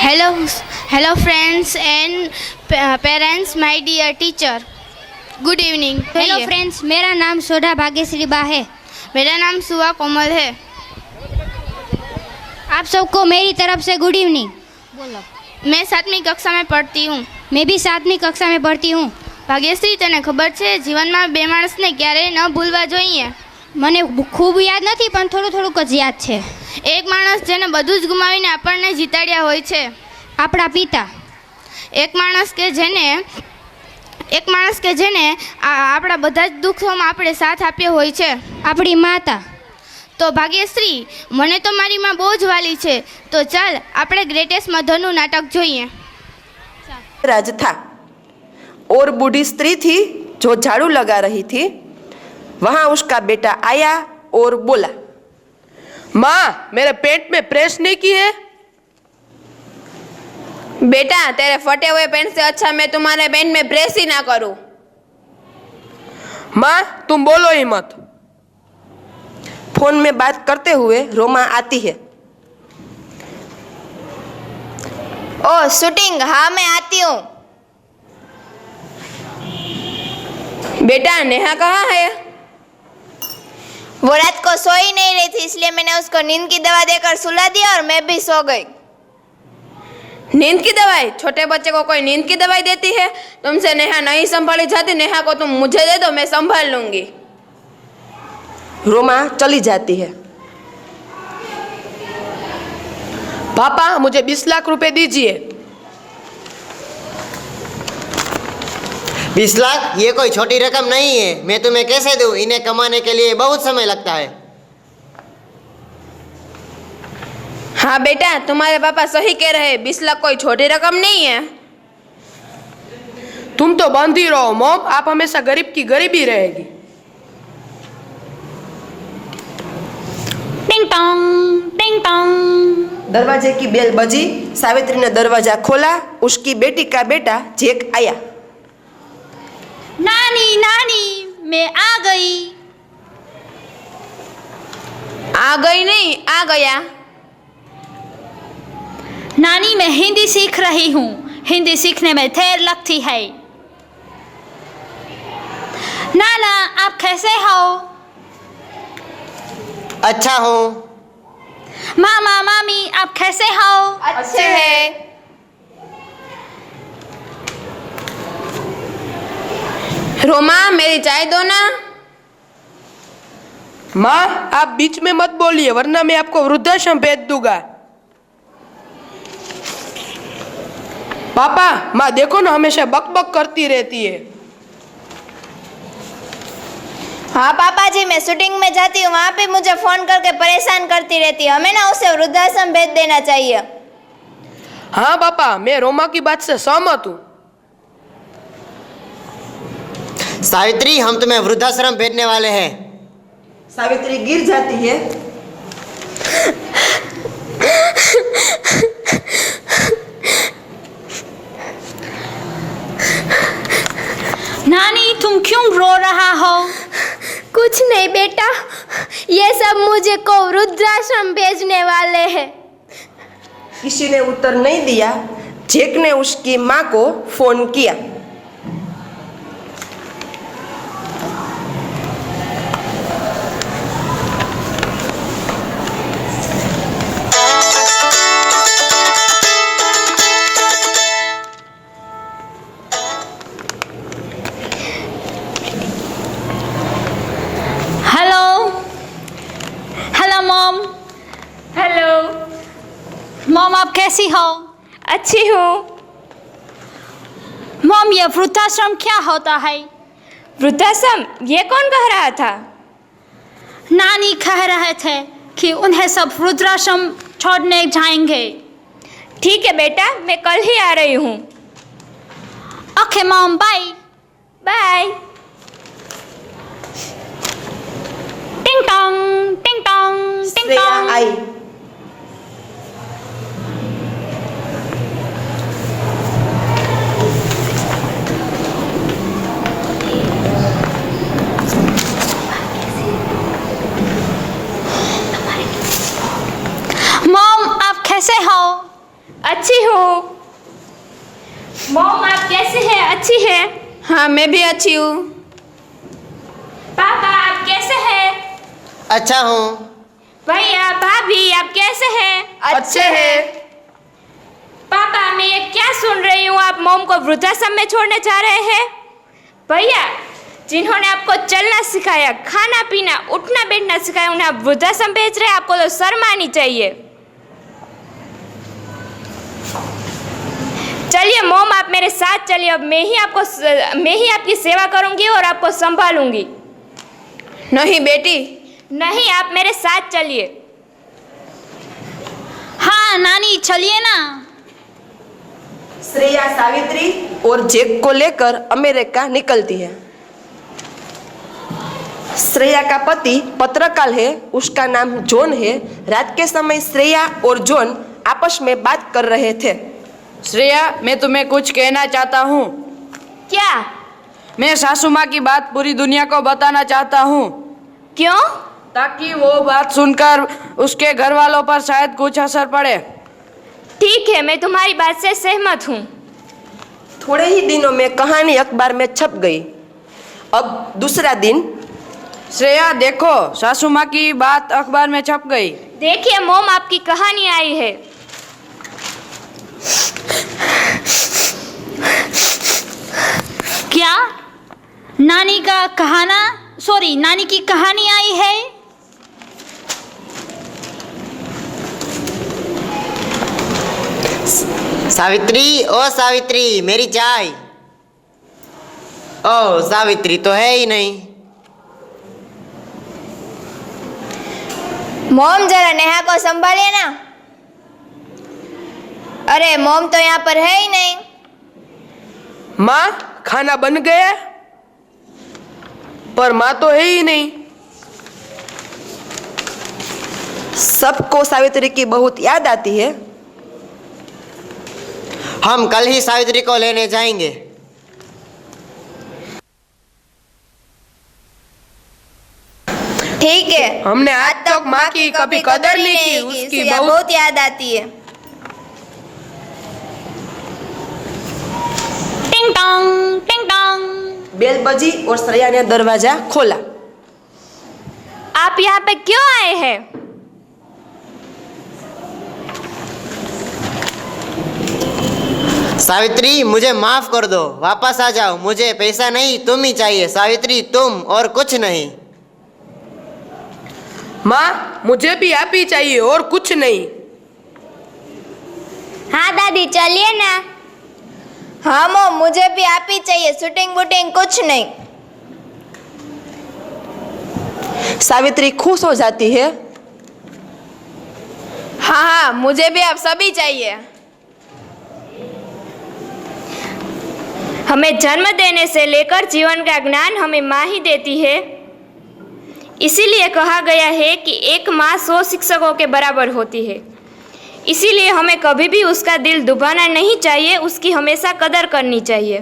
Hello, hello friends and parents, my dear teacher. Good evening. Hello friends, मेरा नाम सोढ़ा भाग्यश्री बा है। मेरा नाम सुहा कोमल है। आप सबको मेरी तरफ से गुड इवनिंग। बोलो। मैं 7वीं कक्षा में पढ़ती हूँ। मैं भी 7वीं कक्षा में पढ़ती हूँ। ભાગ્યશ્રી, તને ખબર છે જીવનમાં બે માણસને ક્યારેય ન ભૂલવા જોઈએ? મને ખૂબ યાદ નથી, પણ થોડુંક જ યાદ છે। એક માણસ જેને બધું જ ગુમાવીને આપણને જીતાડ્યા હોય છે, આપણા પિતા। એક માણસ કે જેને આપણા બધા જ દુઃખોમાં આપણે સાથ આપ્યો હોય છે, આપણી માતા। તો ભાગ્યશ્રી, મને તો મારી માં બહુ જ વાલી છે, તો ચાલ આપણે ગ્રેટેસ્ટ મધરનું નાટક જોઈએ। राज था और बूढ़ी स्त्री थी जो झाड़ू लगा रही थी। वहां उसका बेटा आया और बोला, माँ, मेरे पेट में प्रेस नहीं की है। बेटा, तेरे फटे हुए पेंट से अच्छा मैं तुम्हारे पेंट में प्रेस ही ना करूं। माँ, तुम बोलो ही मत। फोन में बात करते हुए रोमा आती है। ओ शूटिंग, हाँ मैं आती हूँ। बेटा, नेहा कहाँ है? वो रात को सो ही नहीं रही थी, इसलिए मैंने उसको नींद की दवा देकर सुला दिया और मैं भी सो गई। नींद की दवाई? छोटे बच्चे को कोई नींद की दवाई देती है? तुमसे नेहा नहीं संभाली जाती। नेहा को तुम मुझे दे दो, मैं संभाल लूंगी। रोमा चली जाती है। पापा, मुझे 20 लाख रुपए दीजिए। 20 लाख? ये कोई छोटी रकम नहीं है। मैं तुम्हें कैसे दूं? इन्हें कमाने के लिए बहुत समय लगता है। हाँ बेटा, तुम्हारे पापा सही कह रहे हैं, 20 लाख कोई छोटी रकम नहीं है। तुम तो बंद ही रहो मॉम, आप हमेशा गरीब की गरीबी रहेगी। टिंग टोंग, टिंग टोंग। दरवाजे की बेल बजी। सावित्री ने दरवाजा खोला। उसकी बेटी का बेटा जैक आया। नानी नानी, मैं आ गई। आ गई नहीं, आ गया। नानी, मैं हिंदी सीख रही हूँ। हिंदी सीखने में देर लगती है। नाना, आप कैसे हो? अच्छा हूँ। मामा मामी, आप कैसे हो? अच्छे है। रोमा, मेरी चाय दो ना। माँ, आप बीच में मत बोलिए, वरना मैं आपको वृद्धाश्रम भेज दूंगा। पापा, माँ देखो ना, हमेशा बकबक करती रहती है। हाँ पापा जी, मैं शूटिंग में जाती हूँ, वहाँ पे मुझे फोन करके परेशान करती रहती है। हमें ना उसे वृद्धाश्रम भेज देना चाहिए। हाँ पापा, मैं रोमा की बात से सहमत हूँ। सावित्री, हम तुम्हें वृद्धाश्रम भेजने वाले हैं। सावित्री गिर जाती है। नानी, तुम क्यों रो रहा हो? कुछ नहीं बेटा, ये सब मुझे को वृद्धाश्रम भेजने वाले हैं। किसी ने उत्तर नहीं दिया। जैक ने उसकी माँ को फोन किया। Hello mom. हेलो। मॉम, आप कैसी हो? अच्छी हूँ। मॉम, ये वृद्धाश्रम क्या होता है? वृद्धाश्रम? ये कौन कह रहा था? नानी कह रहे थे कि उन्हें सब वृद्धाश्रम छोड़ने जाएंगे। ठीक है बेटा, मैं कल ही आ रही हूँ। Okay mom, bye bye. टिंग टोंग, टिंग टोंग, टिंग श्रेया टोंग। आई। मॉम, आप कैसे हो? अच्छी हूँ। मॉम आप कैसे हैं? अच्छी है। हाँ मैं भी अच्छी हूँ। पापा आप कैसे हैं? अच्छा हूँ। भैया भाभी आप कैसे हैं? अच्छे हैं। पापा मैं ये क्या सुन रही हूँ, आप मॉम को वृद्धाश्रम में छोड़ने जा रहे हैं? भैया जिन्होंने आपको चलना सिखाया, खाना पीना, उठना बैठना सिखाया, उन्हें आप वृद्धाश्रम भेज रहे हैं? आपको तो शर्म आनी चाहिए। चलिए मॉम आप मेरे साथ चलिए, अब मैं ही आपकी सेवा करूंगी और आपको संभालूंगी। नहीं बेटी। नहीं आप मेरे साथ चलिए। हाँ नानी चलिए ना। श्रेया सावित्री और जैक को लेकर अमेरिका निकलती है। श्रेया का पति पत्रकार है, उसका नाम जॉन है। रात के समय श्रेया और जॉन आपस में बात कर रहे थे। श्रेया, मैं तुम्हें कुछ कहना चाहता हूँ। क्या? मैं सासू माँ की बात पूरी दुनिया को बताना चाहता हूँ। क्यों? ताकि वो बात सुनकर उसके घर वालों पर शायद कुछ असर पड़े। ठीक है, मैं तुम्हारी बात से सहमत हूँ। थोड़े ही दिनों में कहानी अखबार में छप गई। अब दूसरा दिन। श्रेया देखो, सासू माँ की बात अखबार में छप गई। देखिए मॉम आपकी कहानी आई है। क्या? नानी की कहानी आई है? सावित्री, ओ सावित्री मेरी चाय। ओ सावित्री तो है ही नहीं। मॉम जरा नेहा को संभालिए ना। अरे मॉम तो यहाँ पर है ही नहीं। माँ खाना बन गया, पर माँ तो है ही नहीं। सबको सावित्री की बहुत याद आती है। हम कल ही सावित्री को लेने जाएंगे। ठीक है। हमने आज तक माँ की कभी कदर नहीं की, उसकी बहुत याद आती है। टिंग टोंग टिंग टोंग। बेल बजी और श्रेया ने दरवाजा खोला। आप यहाँ पे क्यों आए हैं? सावित्री मुझे माफ कर दो, वापस आ जाओ। मुझे पैसा नहीं, तुम ही चाहिए सावित्री, तुम और कुछ नहीं। माँ मुझे भी आप ही चाहिए और कुछ नहीं। हाँ दादी चलिए ना। हाँ मॉम मुझे भी आप ही चाहिए, शूटिंग बूटिंग कुछ नहीं। सावित्री खुश हो जाती है। हाँ हाँ मुझे भी आप सभी चाहिए। हमें जन्म देने से लेकर जीवन का ज्ञान हमें माँ ही देती है। इसीलिए कहा गया है कि एक माँ 100 शिक्षकों के बराबर होती है। इसीलिए हमें कभी भी उसका दिल दुभाना नहीं चाहिए, उसकी हमेशा कदर करनी चाहिए।